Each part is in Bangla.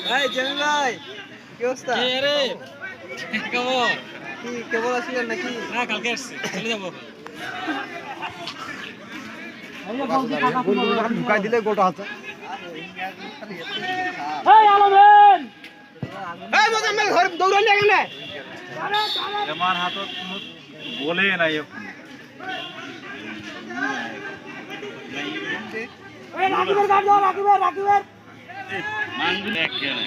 ভাই জামিল ভাই কি অবস্থা? রে খবর কি কেবল আসলেন নাকি? না কালকে আসছি চলে যাবো ঢুকাই দিলে গোটা আছে। এই আলমেন এই মোজাম্মেল ঘর দৌড়ালি এখানে। আমার হাতত কোনো বলে নাই এখন। এই রাকিবের গাড়ি দাও রাকিবের মানগুলো এক কেন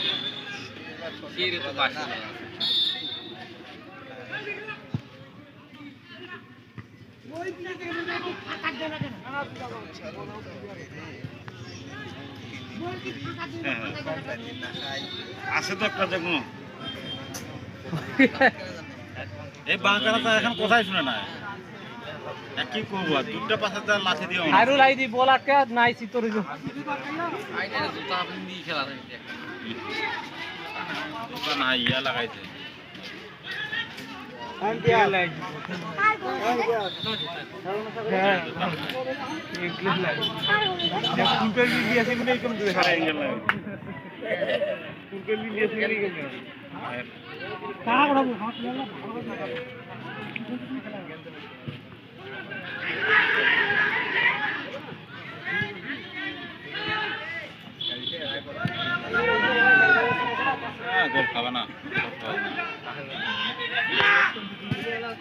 কি রে তো বাসা আছে তো একটা দেখুন এই বাঁকাটা তো এখন কোথায় শুনে না কি করবো দুটা পাশে লাঠি দিয়ে খায়রুল আইদি বল আটকে নাই চিতর হইলো আইটা জুতা আপনি দিয়ে খেলা দোকান হাই ইয়া লাগাইছে গোল খাবা না